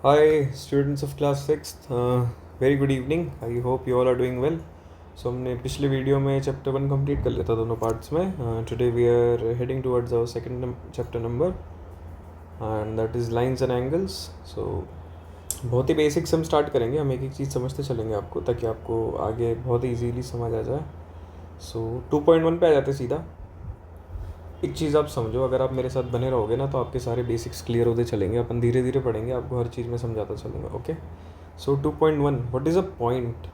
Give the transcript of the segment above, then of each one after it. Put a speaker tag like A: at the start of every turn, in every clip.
A: Hi, students of class 6th. Very good evening. I hope you all are doing well. So हमने पिछले video में chapter 1 complete कर लिया था दोनों पार्ट्स में. Today we are heading towards our second chapter number and that is lines and angles. So बहुत ही बेसिक से हम स्टार्ट करेंगे. हम एक एक चीज़ समझते चलेंगे आपको, ताकि आपको आगे बहुत ही ईजीली समझ आ जाए. सो 2.1 पे आ जाते सीधा. एक चीज़ आप समझो, अगर आप मेरे साथ बने रहोगे ना तो आपके सारे बेसिक्स क्लियर होते चलेंगे. अपन धीरे धीरे पढ़ेंगे, आपको हर चीज़ में समझाता चलूँगा. Okay. So 2.1, what is a point.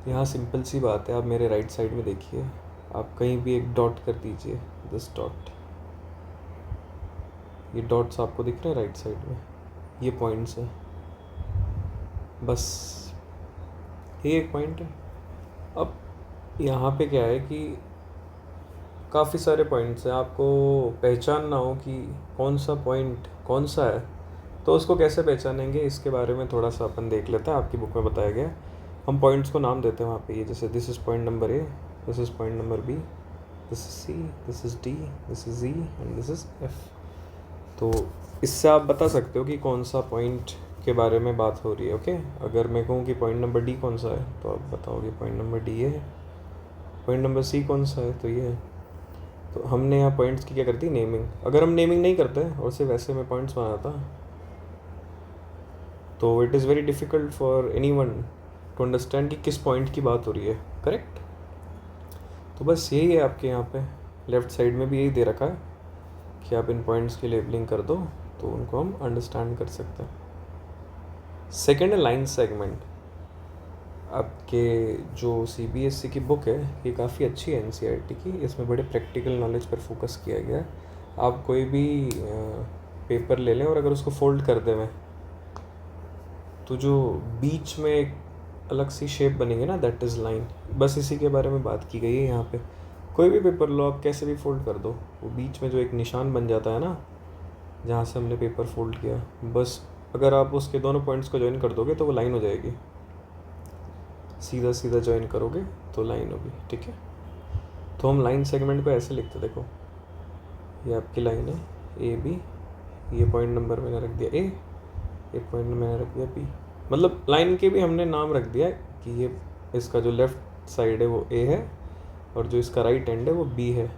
A: यहाँ सिंपल सी बात है. आप मेरे राइट साइड में देखिए, आप कहीं भी एक डॉट कर दीजिए. दिस डॉट, ये डॉट्स आपको दिख रहे हैं राइट साइड में, ये पॉइंट्स हैं. बस ये एक पॉइंट है. अब यहाँ पे क्या है कि काफ़ी सारे पॉइंट्स हैं. आपको पहचानना हो कि कौन सा पॉइंट कौन सा है, तो उसको कैसे पहचानेंगे, इसके बारे में थोड़ा सा अपन देख लेते हैं. आपकी बुक में बताया गया है. हम पॉइंट्स को नाम देते हैं वहाँ पे. ये जैसे this is point number A, this is point number B, this is C, this is D, this is E and this is F. तो इससे आप बता सकते हो कि कौन सा पॉइंट के बारे में बात हो रही है. ओके. अगर मैं कहूँ कि पॉइंट नंबर डी कौन सा है, तो आप बताओगे पॉइंट नंबर डी ये है. पॉइंट नंबर सी कौन सा है, तो ये है. तो हमने यहाँ पॉइंट्स की क्या करती नेमिंग. अगर हम नेमिंग नहीं करते और सिर्फ वैसे में पॉइंट्स बनाता, तो it is very difficult for any one two understand कि किस पॉइंट की बात हो रही है. करेक्ट. तो बस यही है आपके यहाँ पे लेफ़्ट साइड में भी यही दे रखा है कि आप इन पॉइंट्स की लेबलिंग कर दो तो उनको हम अंडरस्टैंड कर सकते हैं. सेकेंड है लाइन सेगमेंट. आपके जो CBSE की बुक है, ये काफ़ी अच्छी है NCERT की. इसमें बड़े प्रैक्टिकल नॉलेज पर फोकस किया गया है. आप कोई भी पेपर ले लें और अगर उसको फोल्ड कर दें, तो जो बीच में एक अलग सी शेप बनेगी ना, दैट इज़ लाइन. बस इसी के बारे में बात की गई है यहाँ पे. कोई भी पेपर लो आप, कैसे भी फोल्ड कर दो, वो बीच में जो एक निशान बन जाता है ना, जहाँ से हमने पेपर फोल्ड किया, बस अगर आप उसके दोनों पॉइंट्स को ज्वाइन कर दोगे तो वो लाइन हो जाएगी. सीधा सीधा ज्वाइन करोगे तो लाइन होगी. ठीक है. तो हम लाइन सेगमेंट को ऐसे लिखते, देखो ये आपकी लाइन है ए बी, ये पॉइंट नंबर मैंने रख दिया ए, ये पॉइंट मैंने रख दिया बी. मतलब लाइन के भी हमने नाम रख दिया कि ये इसका जो लेफ़्ट साइड है वो ए है और जो इसका राइट एंड है वो बी है,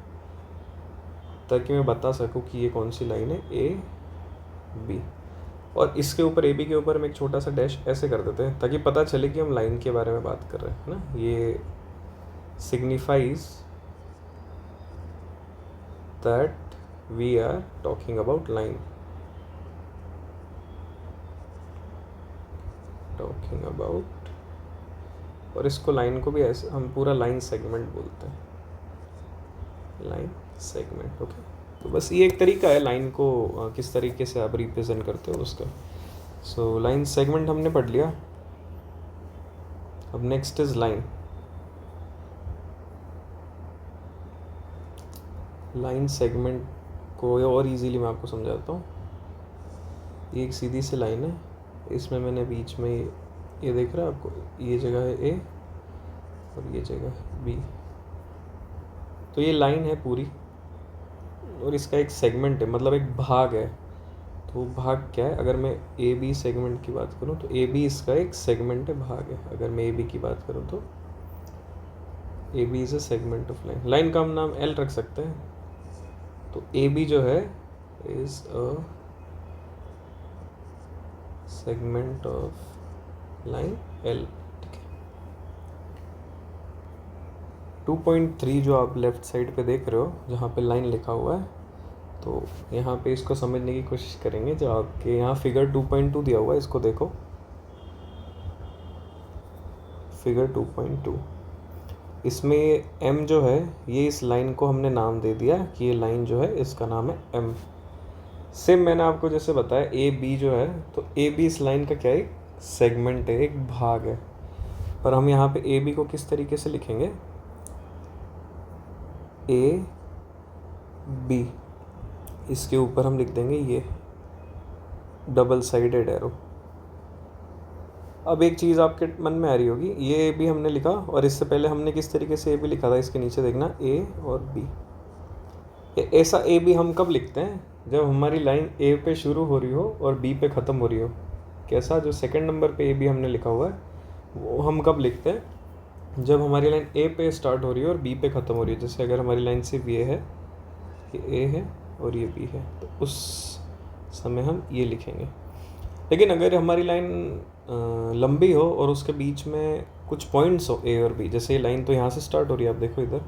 A: ताकि मैं बता सकूँ कि ये कौन सी लाइन है, ए बी. और इसके ऊपर ए बी के ऊपर हम एक छोटा सा डैश ऐसे कर देते हैं, ताकि पता चले कि हम लाइन के बारे में बात कर रहे हैं ना. ये signifies that we are talking about line, talking about. और इसको लाइन को भी ऐसे हम पूरा लाइन सेगमेंट बोलते हैं, लाइन सेगमेंट. ओके. तो बस ये एक तरीका है लाइन को किस तरीके से आप रिप्रेजेंट करते हो उसका. सो लाइन सेगमेंट हमने पढ़ लिया. अब next is line. Line segment को और इजीली मैं आपको समझाता हूँ. ये एक सीधी सी लाइन है, इसमें मैंने बीच में ये देख रहा है आपको, ये जगह है ए और ये जगह है बी. तो ये लाइन है पूरी और इसका एक सेगमेंट है, मतलब एक भाग है. तो भाग क्या है, अगर मैं ए बी सेगमेंट की बात करूँ तो ए बी इसका एक सेगमेंट है, भाग है. अगर मैं ए बी की बात करूँ तो A B is a segment of line. Line का हम नाम एल रख सकते हैं. तो ए बी जो है is a segment of line L. ठीक है. 2.3 जो आप लेफ़्ट साइड पे देख रहे हो, जहाँ पे लाइन लिखा हुआ है, तो यहाँ पे इसको समझने की कोशिश करेंगे. जो आपके यहाँ फिगर 2.2 दिया हुआ है, इसको देखो. फिगर 2.2, इसमें एम जो है, ये इस लाइन को हमने नाम दे दिया कि ये लाइन जो है इसका नाम है एम. सेम मैंने आपको जैसे बताया ए बी जो है, तो ए बी इस लाइन का क्या है, एक सेगमेंट है, एक भाग है. पर हम यहाँ पे ए बी को किस तरीके से लिखेंगे, ए बी, इसके ऊपर हम लिख देंगे ये डबल साइडेड एरो. अब एक चीज़ आपके मन में आ रही होगी, ये ए बी हमने लिखा और इससे पहले हमने किस तरीके से ए बी लिखा था, इसके नीचे देखना ए और बी. ऐसा ए बी हम कब लिखते हैं, जब हमारी लाइन ए पे शुरू हो रही हो और बी पे ख़त्म हो रही हो। कैसा, जो सेकंड नंबर पे ए बी हमने लिखा हुआ है वो हम कब लिखते हैं, जब हमारी लाइन ए पे स्टार्ट हो रही है और बी पे ख़त्म हो रही है। जैसे अगर हमारी लाइन सिर्फ ये है, ये ए है और ये बी है, तो उस समय हम ये लिखेंगे। लेकिन अगर हमारी लाइन लंबी हो और उसके बीच में कुछ पॉइंट्स हो ए और बी, जैसे ये लाइन तो यहाँ से स्टार्ट हो रही है, आप देखो इधर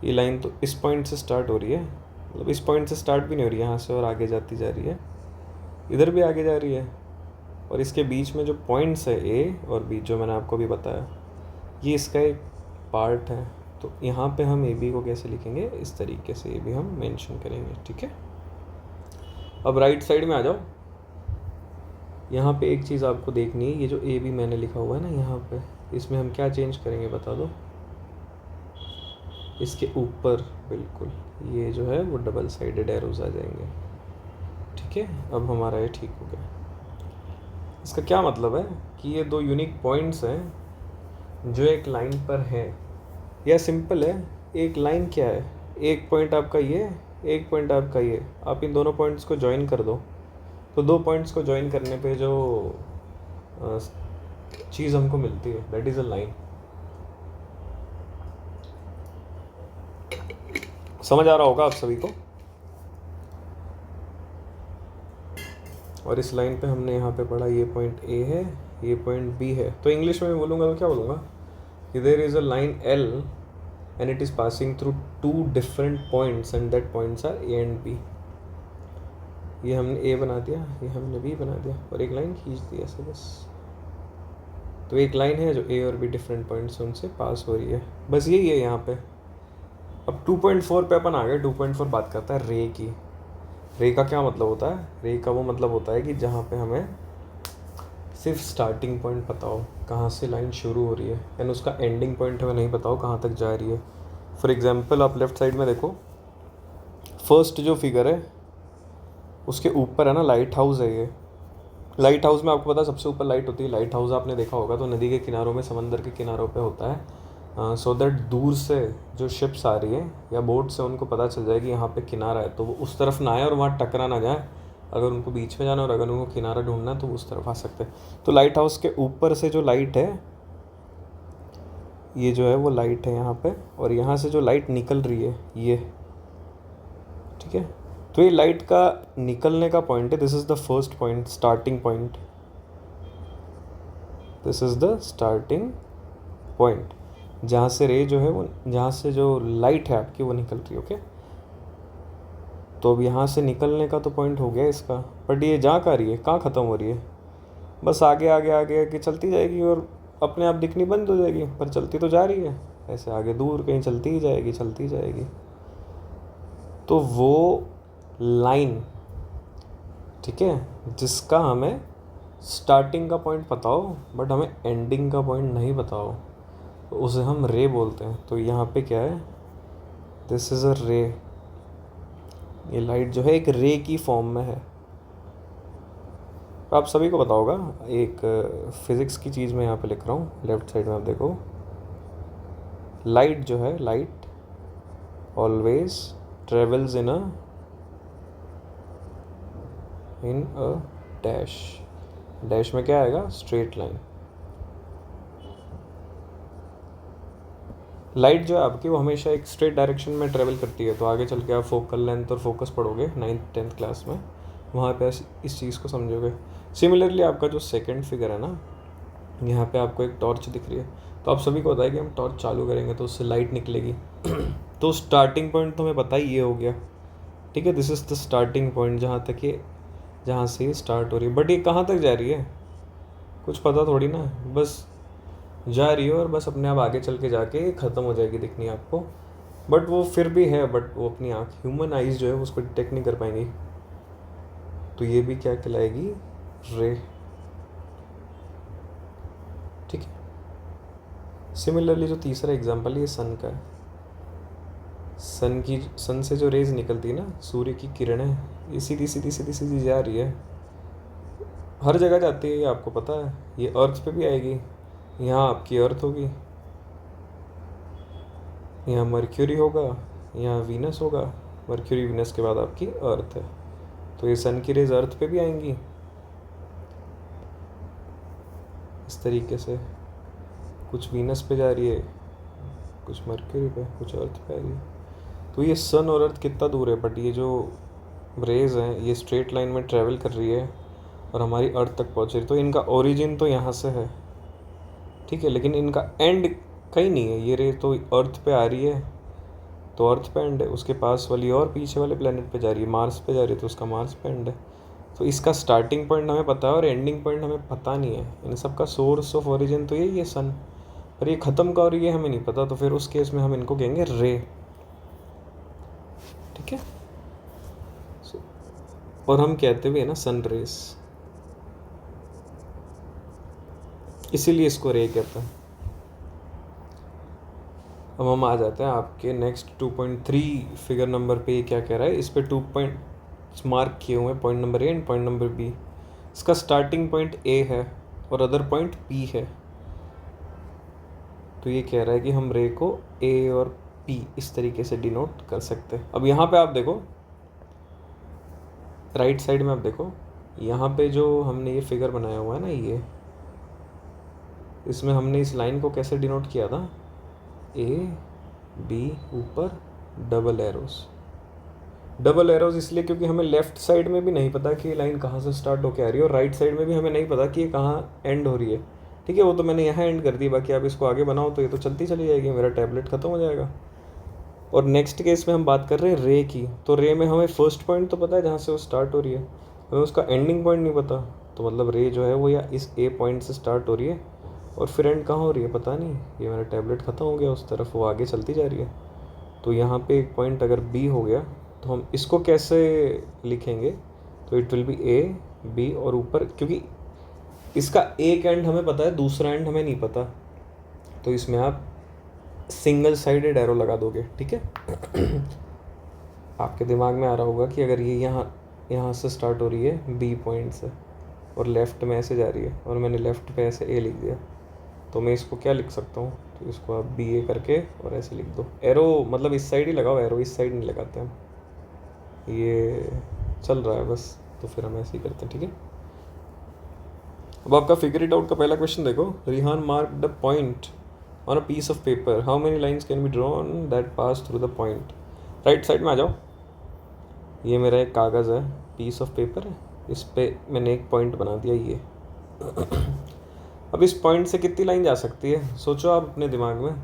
A: ये लाइन तो इस पॉइंट से स्टार्ट हो रही है, मतलब इस पॉइंट से स्टार्ट भी नहीं हो रही है, यहाँ से और आगे जाती जा रही है, इधर भी आगे जा रही है, और इसके बीच में जो पॉइंट्स है ए और बी, जो मैंने आपको भी बताया, ये इसका एक पार्ट है। तो यहाँ पे हम ए बी को कैसे लिखेंगे, इस तरीके से ए बी हम मेंशन करेंगे। ठीक है, अब राइट साइड में आ जाओ। यहाँ पे एक चीज़ आपको देखनी है, ये जो ए बी मैंने लिखा हुआ है ना यहाँ पे, इसमें हम क्या चेंज करेंगे बता दो। इसके ऊपर बिल्कुल ये जो है वो डबल साइडेड एरोज आ जाएंगे। ठीक है, अब हमारा ये ठीक हो गया। इसका क्या मतलब है कि ये दो यूनिक पॉइंट्स हैं जो एक लाइन पर है, या सिंपल है, एक लाइन क्या है, एक पॉइंट आपका ये, एक पॉइंट आपका ये, आप इन दोनों पॉइंट्स को ज्वाइन कर दो, तो दो पॉइंट्स को ज्वाइन करने पे जो चीज़ हमको मिलती है दैट इज़ अ लाइन। समझ आ रहा होगा आप सभी को। और इस लाइन पे हमने यहाँ पे पढ़ा ये पॉइंट ए है, ये पॉइंट बी है, तो इंग्लिश में बोलूँगा तो क्या बोलूँगा, there is a line L and it is passing through two different points and that points are A and B। ये हमने A बना दिया, ये हमने B बना दिया और एक लाइन खींच दी ऐसे बस। तो एक लाइन है जो A और B डिफरेंट पॉइंट्स उनसे पास हो रही है, बस यही है यहाँ पे। अब 2.4 पे अपन आ गए। 2.4 बात करता है रे की। रे का क्या मतलब होता है, रे का वो मतलब होता है कि जहाँ पे हमें सिर्फ स्टार्टिंग पॉइंट पता हो कहाँ से लाइन शुरू हो रही है, एंड उसका एंडिंग पॉइंट हमें नहीं पता हो कहाँ तक जा रही है। फॉर एग्जांपल आप लेफ्ट साइड में देखो, फर्स्ट जो फिगर है उसके ऊपर है ना लाइट हाउस है। ये लाइट हाउस में आपको पता है सबसे ऊपर लाइट होती है। लाइट हाउस आपने देखा होगा तो नदी के किनारों में, समंदर के किनारों पे होता है, सो दैट दूर से जो शिप्स आ रही है या बोट से उनको पता चल जाए कि यहाँ पे किनारा है, तो वो उस तरफ ना आए और वहाँ टकरा ना जाए। अगर उनको बीच में जाना और अगर उनको किनारा ढूंढना है तो उस तरफ आ सकते हैं। तो लाइट हाउस के ऊपर से जो लाइट है, ये जो है वो लाइट है यहाँ पे, और यहाँ से जो लाइट निकल रही है ये, ठीक है, तो ये लाइट का निकलने का पॉइंट है। This is the first point, starting point. This is the starting point जहाँ से रे जो है वो, जहाँ से जो लाइट है आपकी वो निकल रही है। ओके, तो अब यहाँ से निकलने का तो पॉइंट हो गया इसका, बट ये जा कहाँ रही है, कहाँ ख़त्म हो रही है, बस आगे आगे आगे आगे चलती जाएगी और अपने आप दिखनी बंद हो जाएगी, पर चलती तो जा रही है ऐसे आगे दूर कहीं, चलती ही जाएगी चलती जाएगी। तो वो लाइन, ठीक है, जिसका हमें स्टार्टिंग का पॉइंट पता हो बट हमें एंडिंग का पॉइंट नहीं पता हो, तो उसे हम रे बोलते हैं। तो यहाँ पे क्या है, दिस इज़ अ रे। ये लाइट जो है एक रे की फॉर्म में है। तो आप सभी को पता होगा, एक फिज़िक्स की चीज़ मैं यहाँ पे लिख रहा हूँ, लेफ्ट साइड में आप देखो, लाइट जो है, light always travels in a dash. Dash में क्या आएगा, स्ट्रेट लाइन। लाइट जो है आपकी वो हमेशा एक स्ट्रेट डायरेक्शन में ट्रेवल करती है। तो आगे चल के आप फोकल लेंथ और फोकस पढ़ोगे 9th 10th क्लास में, वहाँ पे इस चीज़ को समझोगे। सिमिलरली आपका जो सेकंड फिगर है ना, यहाँ पे आपको एक टॉर्च दिख रही है, तो आप सभी को पता है कि हम टॉर्च चालू करेंगे तो उससे लाइट निकलेगी। तो स्टार्टिंग पॉइंट तो हमें पता ही ये हो गया, ठीक है, this is the starting point, जहाँ तक ये, जहाँ से ये स्टार्ट हो रही है। बट ये कहाँ तक जा रही है कुछ पता थोड़ी ना, बस जा रही है और बस अपने आप आगे चल के जाके ख़त्म हो जाएगी दिखनी आपको। बट वो फिर भी है, बट वो अपनी आँख, ह्यूमन आइज़ जो है उसको डिटेक्ट नहीं कर पाएंगी। तो ये भी क्या कहलाएगी, रे। ठीक है, सिमिलरली जो तीसरा एग्जांपल है ये सन का है। सन से जो रेज निकलती है ना, सूर्य की किरणें, ये सीधी सीधी सीधी सीधी जा रही है, हर जगह जाती है, ये आपको पता है। ये अर्थ पे भी आएगी, यहाँ आपकी अर्थ होगी, यहाँ मर्क्यूरी होगा, यहाँ वीनस होगा, मर्क्यूरी वीनस के बाद आपकी अर्थ है। तो ये सन की रेज अर्थ पे भी आएंगी इस तरीके से, कुछ वीनस पे जा रही है, कुछ मरकरी पे, कुछ अर्थ पे आ रही है। तो ये सन और अर्थ कितना दूर है, बट ये जो रेज हैं ये स्ट्रेट लाइन में ट्रैवल कर रही है और हमारी अर्थ तक पहुँच रही है। तो इनका ओरिजिन तो यहाँ से है, ठीक है, लेकिन इनका एंड कहीं नहीं है। ये रे तो अर्थ पे आ रही है तो अर्थ पे एंड है, उसके पास वाली और पीछे वाले प्लेनेट पे जा रही है, मार्स पे जा रही है तो उसका मार्स पे एंड है। तो इसका स्टार्टिंग पॉइंट हमें पता है और एंडिंग पॉइंट हमें पता नहीं है। इन सब का सोर्स ऑफ ओरिजिन तो यही है सन, पर ये ख़त्म का और ये हमें नहीं पता। तो फिर उस केस में हम इनको कहेंगे रे, ठीक है। और हम कहते भी है ना सन रेस, इसीलिए इसको रे कहते हैं। अब हम आ जाते हैं आपके नेक्स्ट 2.3 फिगर नंबर पे। ये क्या कह रहा है, इस पे 2 पॉइंट मार्क किए हुए हैं, point number A and point number B. इसका स्टार्टिंग पॉइंट ए है और अदर पॉइंट बी है। तो ये कह रहा है कि हम रे को ए और पी इस तरीके से डिनोट कर सकते हैं। अब यहाँ पे आप देखो, राइट साइड में आप देखो, यहाँ पे जो हमने ये फिगर बनाया हुआ है ना, ये इसमें हमने इस लाइन को कैसे डिनोट किया था, ए बी ऊपर डबल एरोस। डबल एरोस इसलिए क्योंकि हमें लेफ्ट साइड में भी नहीं पता कि ये लाइन कहाँ से स्टार्ट होकर आ रही है और राइट साइड में भी हमें नहीं पता कि ये कहाँ एंड हो रही है, ठीक है। वो तो मैंने यहाँ एंड कर दी, बाकी आप इसको आगे बनाओ तो ये तो चलती चली जाएगी, मेरा टैबलेट ख़त्म हो जाएगा। और नेक्स्ट केस में हम बात कर रहे हैं रे की। तो रे में हमें फर्स्ट पॉइंट तो पता है जहाँ से वो स्टार्ट हो रही है, हमें उसका एंडिंग पॉइंट नहीं पता। तो मतलब रे जो है वो या इस ए पॉइंट से स्टार्ट हो रही है और फिर एंड कहाँ हो रही है पता नहीं। ये मेरा टैबलेट ख़त्म हो गया, उस तरफ वो आगे चलती जा रही है। तो यहाँ पे एक पॉइंट अगर बी हो गया तो हम इसको कैसे लिखेंगे, तो it will be A B और ऊपर, क्योंकि इसका एक एंड हमें पता है, दूसरा एंड हमें नहीं पता, तो इसमें आप सिंगल साइडेड एरो लगा दोगे, ठीक है। आपके दिमाग में आ रहा होगा कि अगर ये यहाँ से स्टार्ट हो रही है बी पॉइंट से और लेफ़्ट में ऐसे जा रही है और मैंने लेफ़्ट पे ऐसे ए लिख दिया, तो मैं इसको क्या लिख सकता हूँ, तो इसको आप बी ए करके और ऐसे लिख दो। एरो मतलब इस साइड ही लगाओ, एरो इस साइड नहीं लगाते हम, ये चल रहा है बस, तो फिर हम ऐसे ही करते हैं, ठीक है। अब आपका फिगर इट आउट का पहला क्वेश्चन देखो। Rihan mark the point on a piece of paper, how many lines can be drawn that pass through the point. Right side में आ जाओ, ये मेरा एक कागज़ है, पीस ऑफ पेपर है, इस पे मैंने एक पॉइंट बना दिया ये। अब इस पॉइंट से कितनी लाइन जा सकती है, सोचो आप अपने दिमाग में।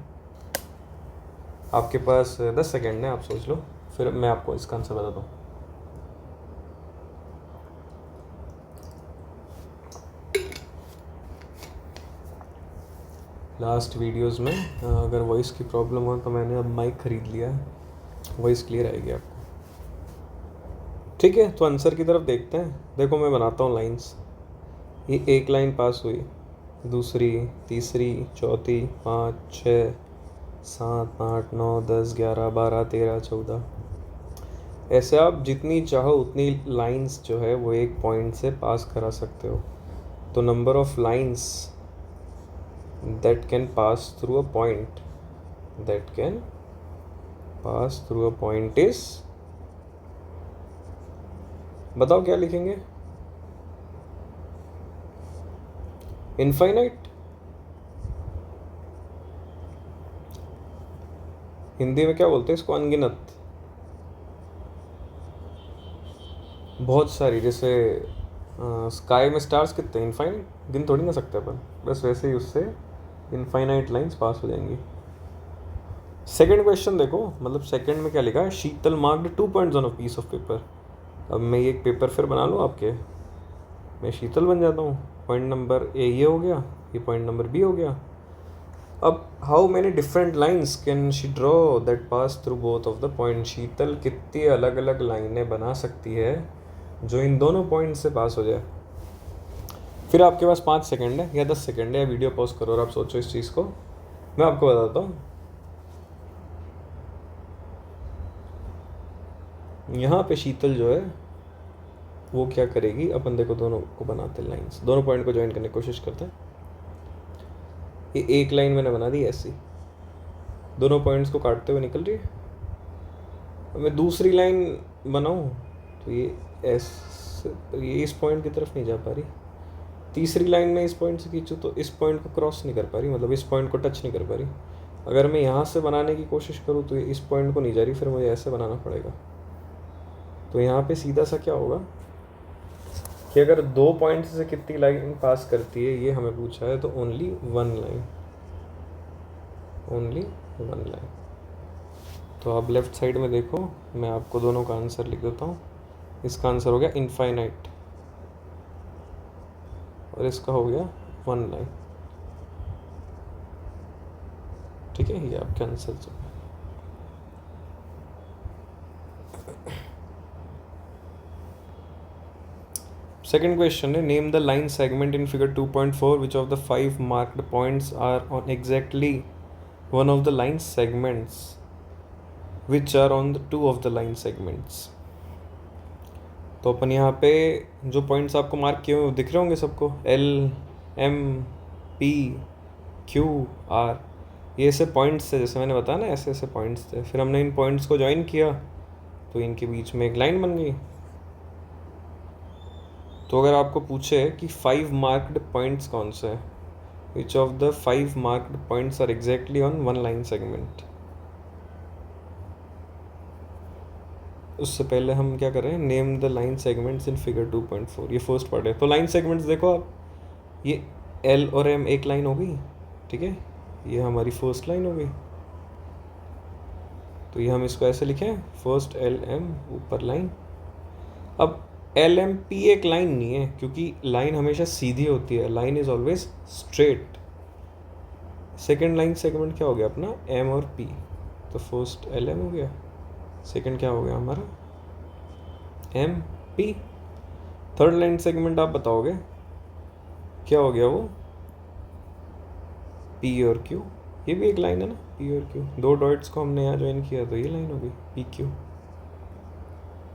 A: आपके पास 10 सेकेंड है, आप सोच लो, फिर मैं आपको इसका आंसर बताता हूँ। लास्ट वीडियोस में अगर वॉइस की प्रॉब्लम हो तो मैंने अब माइक ख़रीद लिया है, वॉइस क्लियर आएगी आपको, ठीक है। तो आंसर की तरफ देखते हैं। देखो मैं बनाता हूँ लाइंस। ये एक लाइन पास हुई, दूसरी, तीसरी, चौथी, 5, 6, 7, 8, 9, 10, 11, 12, 13, 14, ऐसे आप जितनी चाहो उतनी लाइंस जो है वो एक पॉइंट से पास करा सकते हो। तो number of lines that can pass through a point is, बताओ क्या लिखेंगे, इनफाइनाइट। हिंदी में क्या बोलते हैं इसको, अनगिनत, बहुत सारी। जैसे स्काई में स्टार्स कितने, इनफाइनाइट, गिन थोड़ी ना सकते अपन, बस वैसे ही उससे इनफाइनाइट लाइंस पास हो जाएंगी। सेकंड क्वेश्चन देखो, मतलब सेकंड में क्या लिखा है, Sheetal marked 2 points on a piece of paper. अब मैं ये एक पेपर फिर बना लूँ आपके, मैं शीतल बन जाता हूँ। पॉइंट नंबर ए ये हो गया, ये पॉइंट नंबर बी हो गया। अब how many different lines can she draw that pass through both of the point. Sheetal कितनी अलग अलग लाइनें बना सकती है जो इन दोनों पॉइंट से पास हो जाए। फिर आपके पास 5 सेकंड है या 10 सेकंड है, वीडियो पॉज करो और आप सोचो इस चीज़ को, मैं आपको बताता हूँ। यहाँ पे शीतल जो है वो क्या करेगी, अपन देखो दोनों को बनाते हैं लाइंस, दोनों पॉइंट को ज्वाइन करने की कोशिश करते हैं। ये एक लाइन मैंने बना दी ऐसी, दोनों पॉइंट्स को काटते हुए निकल रही है। अब मैं दूसरी लाइन बनाऊँ तो ये ये इस पॉइंट की तरफ नहीं जा पा रही, तीसरी लाइन में इस पॉइंट से खींचूँ तो इस पॉइंट को क्रॉस नहीं कर पा रही, मतलब इस पॉइंट को टच नहीं कर पा रही। अगर मैं यहाँ से बनाने की कोशिश करूँ तो ये इस पॉइंट को नहीं जा रही, फिर मुझे ऐसे बनाना पड़ेगा। तो यहाँ पे सीधा सा क्या होगा कि अगर 2 पॉइंट से कितनी लाइन पास करती है ये हमें पूछा है, तो ओनली 1 लाइन, ओनली 1 लाइन। तो आप लेफ्ट साइड में देखो, मैं आपको दोनों का आंसर लिख देता हूँ। इसका आंसर हो गया इनफाइनाइट और इसका हो गया 1 लाइन। ठीक है, ये आपके आंसर जो है। सेकेंड क्वेश्चन है, name the line segment in figure 2.4 which of the 5 marked points are on exactly one of the line segments which are on the 2 of the line segments. तो अपन यहाँ पे जो पॉइंट्स आपको mark किए हुए दिख रहे होंगे सबको, L, M, P, Q, R, ये ऐसे पॉइंट्स थे, जैसे मैंने बताया ना, ऐसे ऐसे पॉइंट्स थे। फिर हमने इन पॉइंट्स को ज्वाइन किया तो इनके बीच में एक लाइन बन गई। तो अगर आपको पूछे कि 5 मार्क्ड पॉइंट्स कौन से हैं, which of the 5 marked points are exactly on 1 line segment, उससे पहले हम क्या करें, name the line segments in figure 2.4। ये फर्स्ट पार्ट है। तो लाइन सेगमेंट्स देखो आप, ये एल और एम एक लाइन हो गई, ठीक है, ये हमारी फर्स्ट लाइन हो गई। तो ये हम इसको ऐसे लिखें, फर्स्ट एल एम ऊपर लाइन। अब एल एम पी एक लाइन नहीं है, क्योंकि लाइन हमेशा सीधी होती है, line is always straight. Second line segment क्या हो गया अपना, एम और पी। तो फर्स्ट एल एम हो गया, सेकेंड क्या हो गया हमारा, M P. Third line segment आप बताओगे क्या हो गया, वो पी और क्यू। ये भी एक लाइन है ना, पी और क्यू, 2 डॉट्स को हमने यहाँ ज्वाइन किया तो ये लाइन हो गई पी क्यू।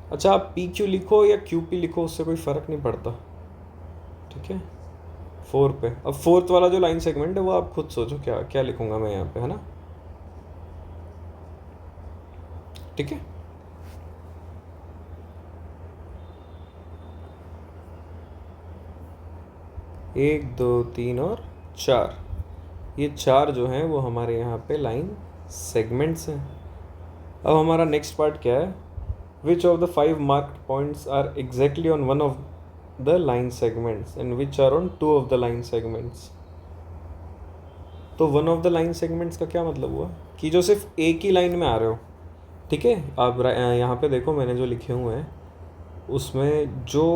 A: अच्छा, आप पी क्यू लिखो या क्यू पी लिखो, उससे कोई फ़र्क नहीं पड़ता, ठीक है। 4 पे अब फोर्थ वाला जो लाइन सेगमेंट है वो आप खुद सोचो क्या क्या लिखूंगा मैं यहाँ पे, है ना, ठीक है। एक, दो, तीन और 4, ये 4 जो हैं वो हमारे यहाँ पे लाइन सेगमेंट्स हैं। अब हमारा नेक्स्ट पार्ट क्या है, which of the 5 marked points are exactly on 1 of the line segments and which are on 2 of the line segments. तो 1 ऑफ द लाइन सेगमेंट्स का क्या मतलब हुआ कि जो सिर्फ एक ही लाइन में आ रहे हो, ठीक है। आप यहाँ पे देखो, मैंने जो लिखे हुए हैं उसमें जो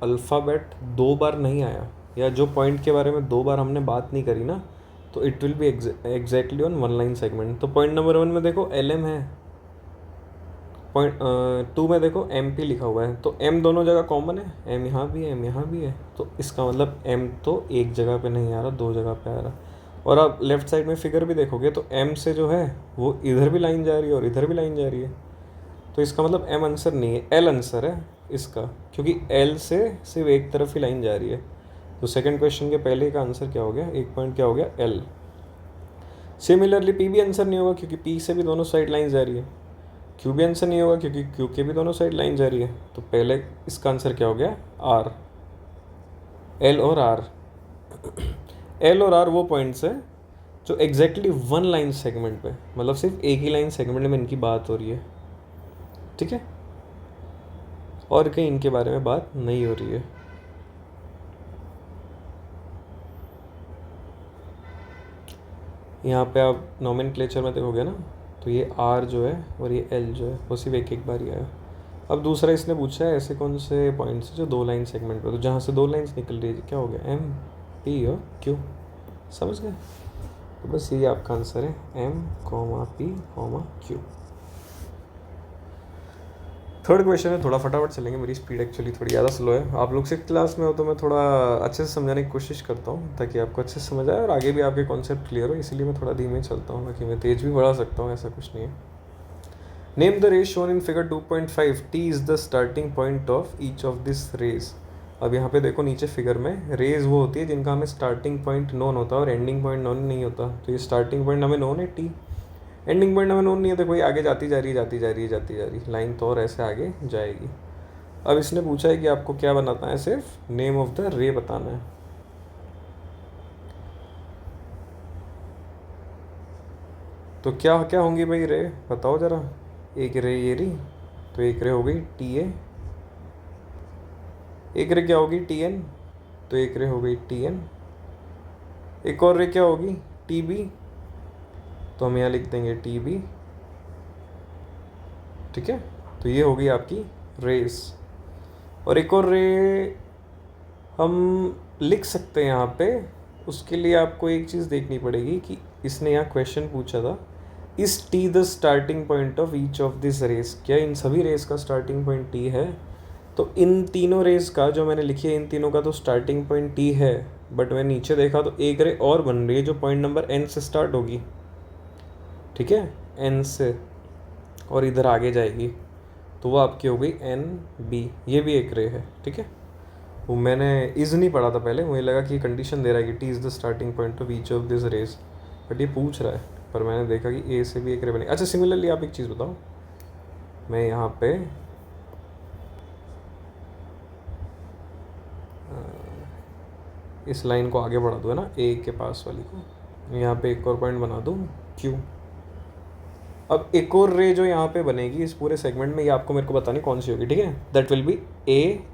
A: अल्फ़ाबेट 2 बार नहीं आया, या जो पॉइंट के बारे में 2 बार हमने बात नहीं करी ना, तो it will B exactly on 1 line segment. तो पॉइंट नंबर 1 में देखो एल एम है, पॉइंट 2 में देखो एम पी लिखा हुआ है, तो एम दोनों जगह कॉमन है, एम यहाँ भी है, एम यहाँ भी है। तो इसका मतलब एम तो एक जगह पे नहीं आ रहा, 2 जगह पे आ रहा। और आप लेफ्ट साइड में फिगर भी देखोगे तो एम से जो है वो इधर भी लाइन जा रही है और इधर भी लाइन जा रही है। तो इसका मतलब एम आंसर नहीं है, एल आंसर है इसका, क्योंकि एल से सिर्फ एक तरफ ही लाइन जा रही है। तो सेकंड क्वेश्चन के पहले का आंसर क्या हो गया, एक पॉइंट क्या हो गया, एल। सिमिलरली पी भी आंसर नहीं होगा, क्योंकि पी से भी दोनों साइड लाइन जा रही है। क्यू भी आंसर नहीं होगा, क्योंकि क्यू के भी दोनों साइड लाइन जा रही है। तो पहले इसका आंसर क्या हो गया, आर। एल और आर, एल और आर वो पॉइंट्स है जो एग्जैक्टली 1 लाइन सेगमेंट पे, मतलब सिर्फ एक ही लाइन सेगमेंट में इनकी बात हो रही है, ठीक है, और कहीं इनके बारे में बात नहीं हो रही है। यहाँ पे आप नोमेनक्लेचर में देखोगे ना, तो ये आर जो है और ये एल जो है वो सिर्फ एक बार ही आया। अब दूसरा इसने पूछा है ऐसे कौन से पॉइंट्स जो 2 लाइन सेगमेंट पे, तो जहाँ से 2 लाइन्स निकल रही है क्या हो गया, एम पी और क्यू, समझ गए। तो बस ये आपका आंसर है, M comma P comma Q. Third question है, थोड़ा फटाफट चलेंगे, मेरी स्पीड एक्चुअली थोड़ी ज़्यादा स्लो है। आप लोग 6th क्लास में हो तो मैं थोड़ा अच्छे से समझाने की कोशिश करता हूँ ताकि आपको अच्छे से समझ आए और आगे भी आपके कॉन्सेप्ट क्लियर हो, इसीलिए मैं थोड़ा धीमे चलता हूँ, बाकी मैं तेज़ भी बढ़ा सकता हूँ, ऐसा कुछ नहीं है। Name the rays shown in figure 2.5, T is the starting point of each of this rays. अब यहाँ पे देखो नीचे फिगर में रेज वो होती है जिनका हमें स्टार्टिंग पॉइंट नोन होता है और एंडिंग पॉइंट नोन नहीं होता। तो ये स्टार्टिंग पॉइंट हमें नोन है टी, एंडिंग पॉइंट हमें नोन नहीं है, तो कोई आगे जाती जा रही है, लाइन तो और ऐसे आगे जाएगी। अब इसने पूछा है कि आपको क्या बनाना है, सिर्फ नेम ऑफ द रे बताना है। तो क्या क्या होंगी भाई रे, बताओ ज़रा। एक रे ये रही, तो एक रे हो गई टी ए। एक रे क्या होगी, टी एन, तो एक रे हो गई टी एन। एक और रे क्या होगी, टी बी, तो हम यहाँ लिख देंगे टी बी। ठीक है, तो ये होगी आपकी रेस। और एक और रे हम लिख सकते हैं यहाँ पे। उसके लिए आपको एक चीज़ देखनी पड़ेगी कि इसने यहाँ क्वेश्चन पूछा था, is T the starting point of each of this rays, क्या इन सभी रेस का स्टार्टिंग पॉइंट टी है। तो इन तीनों रेस का जो मैंने लिखी है, इन तीनों का तो स्टार्टिंग पॉइंट टी है, बट मैं नीचे देखा तो एक रे और बन रही है जो पॉइंट नंबर एन से स्टार्ट होगी। ठीक है, एन से, और इधर आगे जाएगी, तो वो आपकी हो गई एन बी। ये भी एक रे है। ठीक है, वो मैंने इज़ नहीं पढ़ा था पहले, मुझे लगा कि कंडीशन दे रहा है कि T is the starting point of each of this rays, but ये पूछ रहा है, पर मैंने देखा कि ए से भी एक रे बनेगी। अच्छा, सिमिलरली आप एक चीज़ बताओ, मैं यहाँ पे इस लाइन को आगे बढ़ा दूँ, है ना, ए के पास वाली को, यहाँ पे एक और पॉइंट बना दूँ क्यू। अब एक और रे जो यहाँ पे बनेगी इस पूरे सेगमेंट में, ये आपको मेरे को बतानी कौन सी होगी। ठीक है, that will be A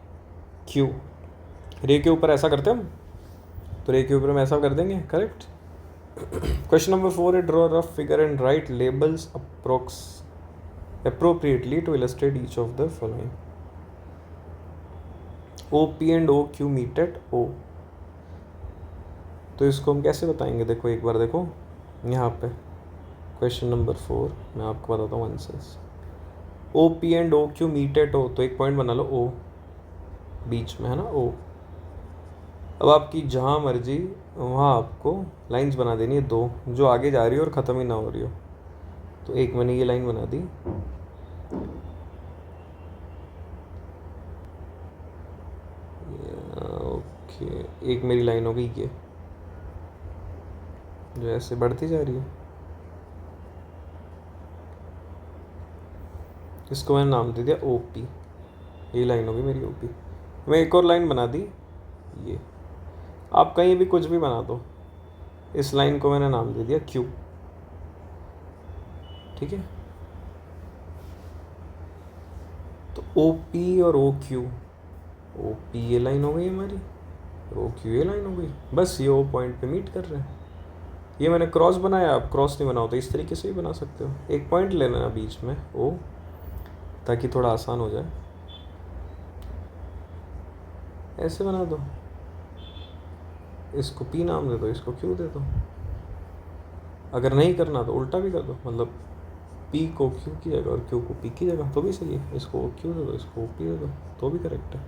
A: Q. रे के ऊपर ऐसा करते हैं हम, तो रे के ऊपर हम ऐसा कर देंगे, करेक्ट। क्वेश्चन नंबर 4 है, draw rough figure and write labels appropriately to illustrate each of the following. O P and O Q meet at O. तो इसको हम कैसे बताएंगे, देखो एक बार देखो यहाँ पे क्वेश्चन नंबर 4 मैं आपको बताता हूँ answers. O P and O Q meet at O, तो एक पॉइंट बना लो ओ बीच में, है ना, ओ। अब आपकी जहाँ मर्जी वहाँ आपको लाइंस बना देनी है दो, जो आगे जा रही हो और ख़त्म ही ना हो रही हो। तो एक मैंने ये लाइन बना दी, ओके, एक मेरी लाइन हो गई ये जो ऐसे बढ़ती जा रही है, इसको मैंने नाम दे दिया ओ पी। ये लाइन होगी मेरी ओ पी। मैं एक और लाइन बना दी ये, आप कहीं भी कुछ भी बना दो, इस लाइन को मैंने नाम दे दिया क्यू। ठीक है, तो ओ पी और ओ क्यू, ओ पी ये लाइन हो गई हमारी, ओ क्यू ये लाइन हो गई, बस ये ओ पॉइंट पे मीट कर रहे हैं। ये मैंने क्रॉस बनाया, आप क्रॉस नहीं बनाओ तो इस तरीके से भी बना सकते हो, एक पॉइंट लेना है बीच में ओ, ताकि थोड़ा आसान हो जाए। ऐसे बना दो, इसको पी नाम दे दो, इसको क्यू दे दो। अगर नहीं करना तो उल्टा भी कर दो, मतलब पी को क्यू की जगह और क्यू को पी की जगह, तो भी सही है। इसको क्यू दे दो, इसको पी दे दो, तो भी करेक्ट है।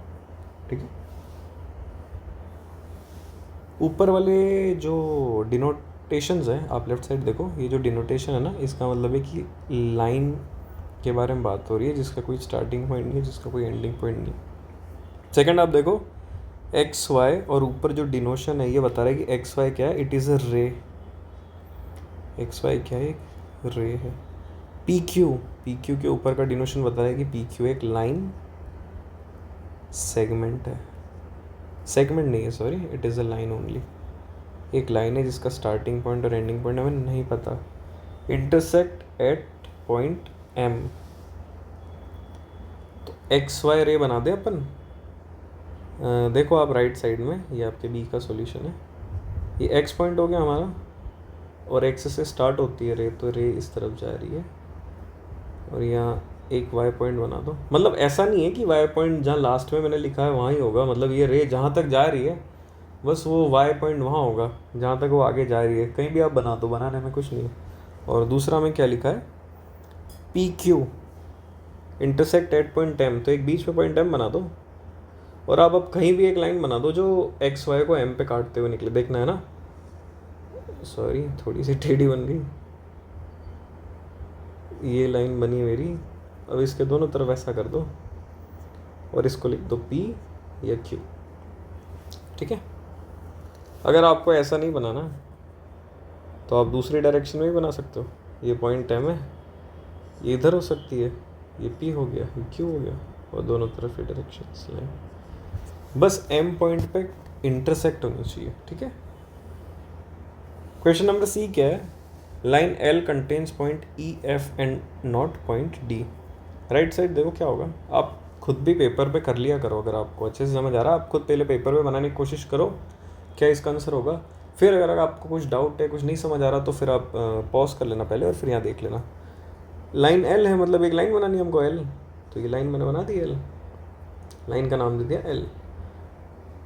A: ठीक है, ऊपर वाले जो डिनोटेशंस हैं, आप लेफ्ट साइड देखो, ये जो डिनोटेशन है ना, इसका मतलब है कि लाइन के बारे में बात हो रही है जिसका कोई स्टार्टिंग पॉइंट नहीं है, जिसका कोई एंडिंग पॉइंट नहीं। सेकंड आप देखो एक्स वाई, और ऊपर जो डिनोशन है ये बता रहा है कि एक्स वाई क्या है, इट इज़ अ रे। एक्स वाई क्या है, एक रे है। पी क्यू, पी क्यू के ऊपर का डिनोशन बता रहा है कि पी क्यू एक लाइन सेगमेंट है, सेगमेंट नहीं है, sorry, it is a line only. एक लाइन है जिसका स्टार्टिंग पॉइंट और एंडिंग पॉइंट हमें नहीं पता। इंटरसेक्ट एट पॉइंट एम, तो एक्स वाई रे बना दे अपन। देखो आप राइट साइड में, ये आपके बी का सॉल्यूशन है। ये एक्स पॉइंट हो गया हमारा, और एक्स से स्टार्ट होती है रे, तो रे इस तरफ जा रही है, और यहाँ एक वाई पॉइंट बना दो। मतलब ऐसा नहीं है कि वाई पॉइंट जहाँ लास्ट में मैंने लिखा है वहाँ ही होगा, मतलब ये रे जहाँ तक जा रही है बस वो वाई पॉइंट वहाँ होगा जहाँ तक वो आगे जा रही है। कहीं भी आप बना दो, बनाने में कुछ नहीं है। और दूसरा में क्या लिखा है, P Q intersect at point M, तो एक बीच में पॉइंट एम बना दो, और आप अब कहीं भी एक लाइन बना दो जो एक्स वाई को एम पे काटते हुए निकले, देखना है ना। सॉरी, थोड़ी सी टेढ़ी बन गई, ये लाइन बनी मेरी। अब इसके दोनों तरफ ऐसा कर दो, और इसको लिख दो पी या क्यू। ठीक है, अगर आपको ऐसा नहीं बनाना तो आप दूसरी डायरेक्शन में भी बना सकते हो। ये पॉइंट एम है, ये इधर हो सकती है, ये पी हो गया, ये क्यू हो गया, और दोनों तरफ ये डायरेक्शंस लाइन, बस एम पॉइंट पे इंटरसेक्ट होनी चाहिए, ठीक है। क्वेश्चन नंबर सी क्या है, line L contains point E F and not point D. Right side देखो क्या होगा, आप खुद भी पेपर पे कर लिया करो, अगर आपको अच्छे से समझ आ रहा है आप खुद पहले पेपर पे बनाने की कोशिश करो क्या इसका आंसर होगा। फिर अगर आपको कुछ डाउट है, कुछ नहीं समझ आ रहा, तो फिर आप पॉज कर लेना पहले और फिर यहाँ देख लेना। लाइन एल है, मतलब एक लाइन बनानी है हमको एल, तो ये लाइन मैंने बना दी एल, लाइन का नाम दे दिया L.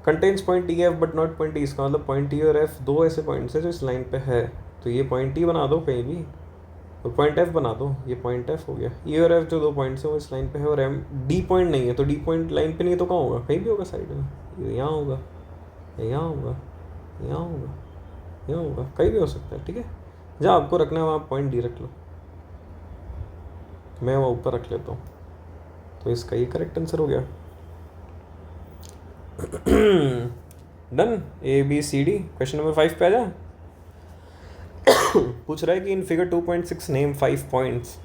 A: Contains point E F but not point ई, इसका मतलब पॉइंट ई और एफ दो ऐसे पॉइंट्स है जो इस लाइन पे है, तो ये पॉइंट ई बना दो कहीं भी और पॉइंट एफ बना दो, ये पॉइंट एफ हो गया। ई और एफ जो दो पॉइंट्स हैं वो इस लाइन पे है, और एम डी पॉइंट नहीं है, तो डी पॉइंट लाइन पे नहीं है तो कहाँ होगा, कहीं भी होगा साइड में, यहाँ होगा, यहाँ होगा, यहाँ होगा, यहाँ होगा, कहीं भी हो सकता है, ठीक है। जहाँ आपको रखना है वहाँ पॉइंट डी रख लो, मैं वहाँ ऊपर रख लेता हूँ, तो इसका ये करेक्ट आंसर हो गया। Done, A B C D. Question number 5 पे आ जा। पूछ रहा है कि in figure 2.6 name 5 points,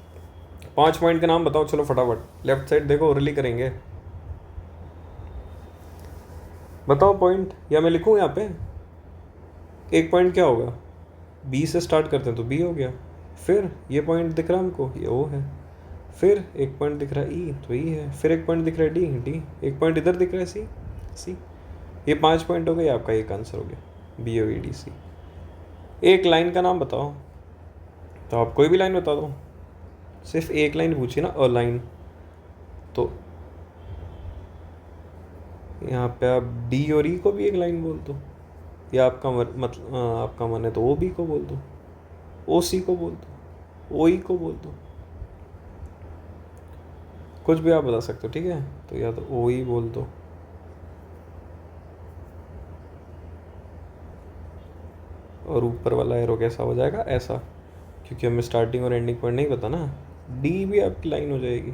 A: 5 point के नाम बताओ, चलो फटाफट लेफ्ट साइड देखो, ओरली करेंगे, बताओ पॉइंट, या मैं लिखूँ यहाँ पे। एक पॉइंट क्या होगा, बी से स्टार्ट करते हैं तो बी हो गया, फिर ये पॉइंट दिख रहा है हमको, ये ओ है, फिर एक पॉइंट दिख रहा है ई, तो ई है, फिर एक पॉइंट दिख रहा है डी, डी, एक पॉइंट इधर दिख रहा है सी, सी, ये 5 पॉइंट हो गए, आपका एक आंसर हो गया, B O E D C. एक लाइन का नाम बताओ, तो आप कोई भी लाइन बता दो, सिर्फ एक लाइन पूछी ना, अ लाइन, तो यहाँ पे आप डी और ई को भी एक लाइन बोल दो, या आपका मतलब आपका मन है तो ओ बी को बोल दो, ओ सी को बोल दो, ओ ई को बोल दो, कुछ भी आप बता सकते हो, ठीक है। तो या तो ओ ई बोल दो, और ऊपर वाला एरो कैसा हो जाएगा, ऐसा, क्योंकि हमें स्टार्टिंग और एंडिंग पॉइंट नहीं पता ना। डी भी आपकी लाइन हो जाएगी,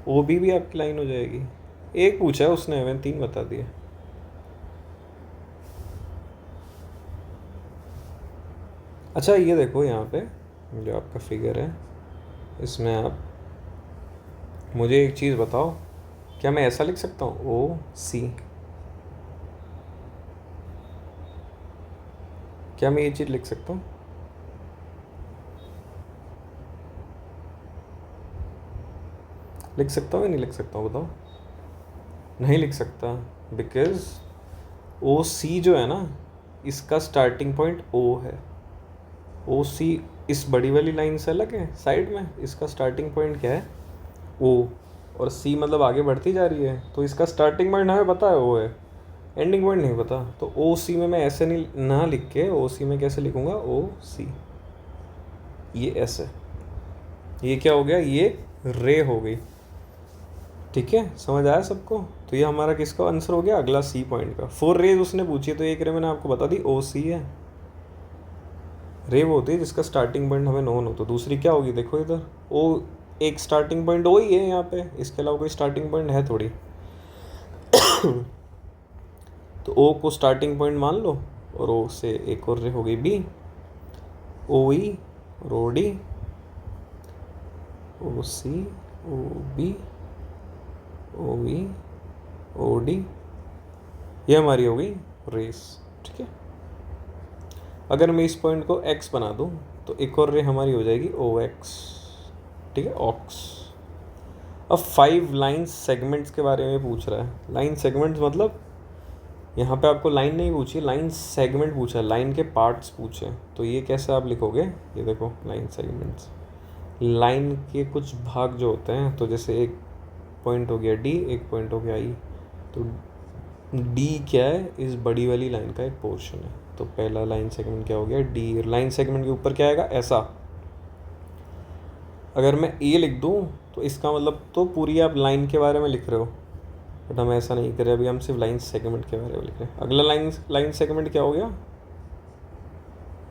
A: ओ बी भी आपकी लाइन हो जाएगी। एक पूछा है उसने, मैंने 3 बता दिए। अच्छा ये देखो यहाँ पे जो आपका फिगर है, इसमें आप मुझे एक चीज़ बताओ, क्या मैं ऐसा लिख सकता हूँ ओ सी, क्या मैं ये चीज़ लिख सकता हूँ? लिख सकता हूँ या नहीं लिख सकता हूँ, बताओ। नहीं लिख सकता, बिकॉज ओ सी जो है ना, इसका स्टार्टिंग पॉइंट ओ है, ओ सी इस बड़ी वाली लाइन से अलग है साइड में, इसका स्टार्टिंग पॉइंट क्या है, ओ, और सी मतलब आगे बढ़ती जा रही है, तो इसका स्टार्टिंग पॉइंट हमें पता है ओ है, एंडिंग पॉइंट नहीं पता, तो ओ सी में मैं ऐसे नहीं ना लिख के, ओ सी में कैसे लिखूँगा, ओ सी, ये ऐसे, ये क्या हो गया, ये रे हो गई, ठीक है, समझ आया सबको। तो ये हमारा किसका आंसर हो गया, अगला सी पॉइंट का। 4 रेज उसने पूछी है, तो एक रे मैंने आपको बता दी ओ सी है, रे वो होती है जिसका स्टार्टिंग पॉइंट हमें नोन हो, तो दूसरी क्या होगी, देखो इधर ओ, एक स्टार्टिंग पॉइंट ओ ही है यहाँ पे, इसके अलावा कोई स्टार्टिंग पॉइंट है थोड़ी। तो ओ को स्टार्टिंग पॉइंट मान लो, और ओ से एक और रे हो गई बी, ओ ई और ओ डी, ओ सी, ओ बी, ओ ई, ओ डी, ये हमारी हो गई रेस, ठीक है। अगर मैं इस पॉइंट को एक्स बना दूँ तो एक और रे हमारी हो जाएगी ओ एक्स, ठीक है, ऑक्स। अब 5 लाइन सेगमेंट्स के बारे में पूछ रहा है। लाइन सेगमेंट्स मतलब यहाँ पे आपको लाइन नहीं पूछी, लाइन सेगमेंट पूछा, लाइन के पार्ट्स पूछे, तो ये कैसे आप लिखोगे, ये देखो लाइन सेगमेंट्स, लाइन के कुछ भाग जो होते हैं, तो जैसे एक पॉइंट हो गया डी, एक पॉइंट हो गया ई, तो डी क्या है, इस बड़ी वाली लाइन का एक पोर्शन है, तो पहला लाइन सेगमेंट क्या हो गया, डी। लाइन सेगमेंट के ऊपर क्या आएगा, ऐसा। अगर मैं ए लिख दूँ तो इसका मतलब तो पूरी आप लाइन के बारे में लिख रहे हो, बट हम ऐसा नहीं कर रहे, अभी हम सिर्फ लाइन सेगमेंट के बारे में लिख रहे हैं। अगला लाइन सेगमेंट क्या हो गया,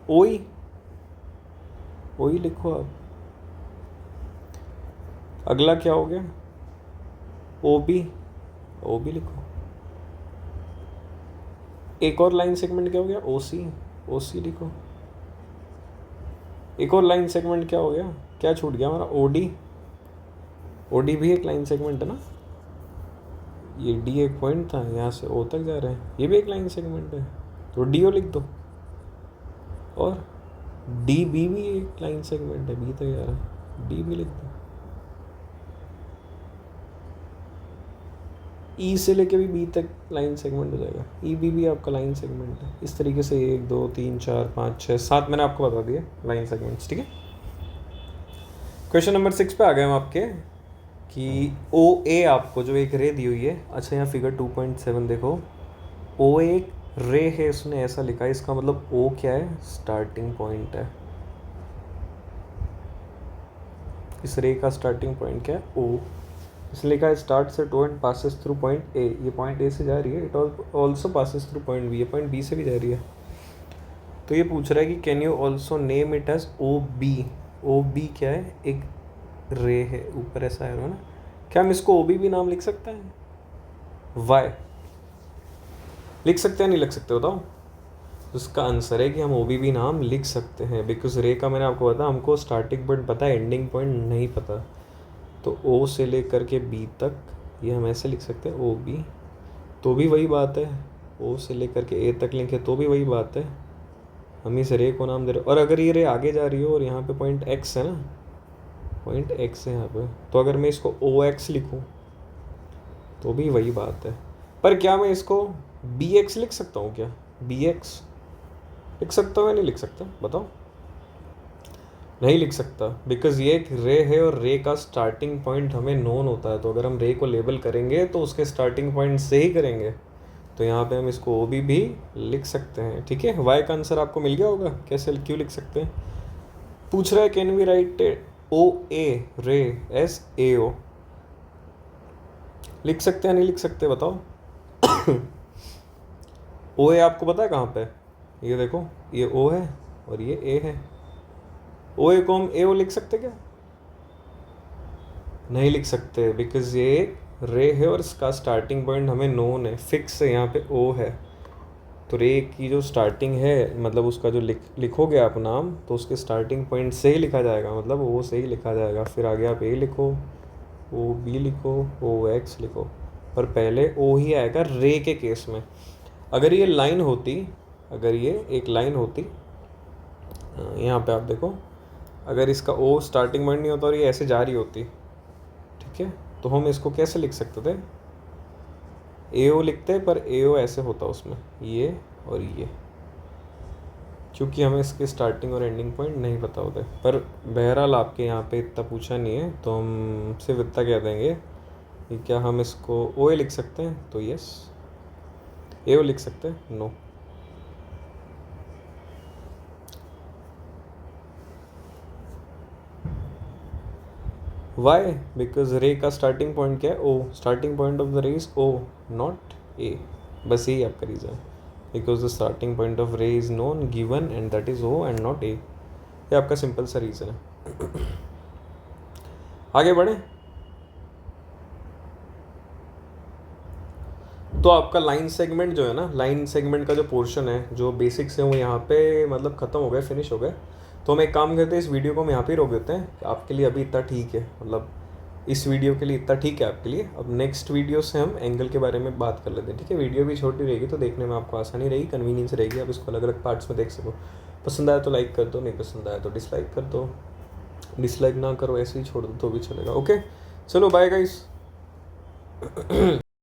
A: ओ ई, ओ ई लिखो आप। अगला क्या हो गया, ओ बी, ओ बी लिखो। एक और लाइन सेगमेंट क्या हो गया, ओ सी, ओ सी लिखो। एक और लाइन सेगमेंट क्या हो गया, क्या छूट गया हमारा, ओ डी, ओ डी भी एक लाइन सेगमेंट है ना, ये डी एक पॉइंट था, यहाँ से ओ तक जा रहे हैं, ये भी एक लाइन सेगमेंट है, तो डी ओ लिख दो। और डी बी भी एक लाइन सेगमेंट है, बी तक जा रहा है, डी भी लिख दो। ई से लेके भी बी तक लाइन सेगमेंट हो जाएगा, ई बी भी आपका लाइन सेगमेंट है। इस तरीके से 1 2 3 4 5 6 7 मैंने आपको बता दिया लाइन सेगमेंट्स, ठीक है। क्वेश्चन नंबर 6 पे आ गए हम आपके कि ओ ए आपको जो एक रे दी हुई है। अच्छा, यहाँ फिगर 2.7 देखो, ओ एक रे है, उसने ऐसा लिखा है, इसका मतलब ओ क्या है, स्टार्टिंग पॉइंट है। इस रे का स्टार्टिंग पॉइंट क्या है, ओ। इसलिए लिखा है start at O and passes through point A. ये पॉइंट ए से जा रही है, it also passes through point B, ये पॉइंट बी से भी जा रही है। तो ये पूछ रहा है कि can you also name it as O B. O B क्या है, एक रे है, ऊपर ऐसा है ना, क्या हम इसको ओ बी भी नाम लिख सकते हैं? वाई लिख सकते हैं, नहीं लिख सकते बताओ? उसका आंसर है कि हम ओ बी भी नाम लिख सकते हैं, बिकॉज रे का मैंने आपको बताया, हमको स्टार्टिंग पॉइंट पता है, एंडिंग पॉइंट नहीं पता। तो ओ से लेकर के बी तक ये हम ऐसे लिख सकते हैं, ओ बी, तो भी वही बात है। ओ से लेकर के ए तक लिखे तो भी वही बात है, हम इस रे को नाम दे रहे। और अगर ये रे आगे जा रही हो और यहाँ पे पॉइंट एक्स है ना, पॉइंट एक्स है यहाँ पे, तो अगर मैं इसको ओ एक्स लिखूँ तो भी वही बात है। पर क्या मैं इसको बी एक्स लिख सकता हूँ क्या? बी एक्स लिख सकता हूँ या नहीं लिख सकता बताओ? नहीं लिख सकता, बिकॉज ये एक रे है और रे का स्टार्टिंग पॉइंट हमें नोन होता है। तो अगर हम रे को लेबल करेंगे तो उसके स्टार्टिंग पॉइंट से ही करेंगे। तो यहाँ पे हम इसको ओ बी भी लिख सकते हैं, ठीक है। वाई का आंसर आपको मिल गया होगा, कैसे क्यों लिख सकते हैं। पूछ रहा है कैन वी राइट ओ ए रे एस ए ओ, लिख सकते हैं नहीं लिख सकते बताओ? ओ ए आपको पता है कहाँ पे? ये देखो, ये ओ है और ये ए है। ओ ए को हम ए ओ लिख सकते क्या? नहीं लिख सकते, बिकॉज ये रे है और इसका स्टार्टिंग पॉइंट हमें नोन है, फिक्स है, यहाँ पे ओ है। तो रे की जो स्टार्टिंग है, मतलब उसका जो लिखोगे आप नाम, तो उसके स्टार्टिंग पॉइंट से ही लिखा जाएगा, मतलब ओ से ही लिखा जाएगा। फिर आगे आप ए लिखो, ओ बी लिखो, ओ एक्स लिखो, पर पहले ओ ही आएगा रे के केस में। अगर ये लाइन होती, अगर ये एक लाइन होती, यहाँ पे आप देखो, अगर इसका ओ स्टार्टिंग पॉइंट नहीं होता और ये ऐसे जा रही होती, ठीक है, तो हम इसको कैसे लिख सकते थे? ए ओ लिखते, पर ए ओ ऐसे होता उसमें, ये और ये, क्योंकि हमें इसके स्टार्टिंग और एंडिंग पॉइंट नहीं पता होते। पर बहरहाल आपके यहाँ पे इतना पूछा नहीं है, तो हम सिर्फ इतना कह देंगे कि क्या हम इसको ओ ए लिख सकते हैं, तो यस। ए ओ लिख सकते हैं, नो। वाई? बिकॉज रे का स्टार्टिंग पॉइंट क्या है, O. Starting point of the ray is O, not A. बस यही आपका रीज़न है, because the starting point of ray is known given and that is O and not A. ये आपका सिंपल सा रीज़न है। आगे बढ़े। तो आपका लाइन सेगमेंट जो है ना, लाइन सेगमेंट का जो पोर्शन है, जो बेसिक्स है, वो यहाँ पे मतलब ख़त्म हो गए, फिनिश हो गए। तो हम एक काम करते हैं, इस वीडियो को हम यहाँ पे रोक देते हैं। आपके लिए अभी इतना ठीक है, मतलब इस वीडियो के लिए इतना ठीक है आपके लिए। अब नेक्स्ट वीडियो से हम एंगल के बारे में बात कर लेते हैं, ठीक है। वीडियो भी छोटी रहेगी तो देखने में आपको आसानी रहेगी, कन्वीनियंस रहेगी, आप इसको अलग अलग पार्ट्स में देख सको। पसंद आया तो लाइक कर दो, नहीं पसंद आया तो डिसलाइक कर दो। डिसलाइक ना करो, ऐसे ही छोड़ दो तो भी चलेगा, ओके। चलो बाय गाइस।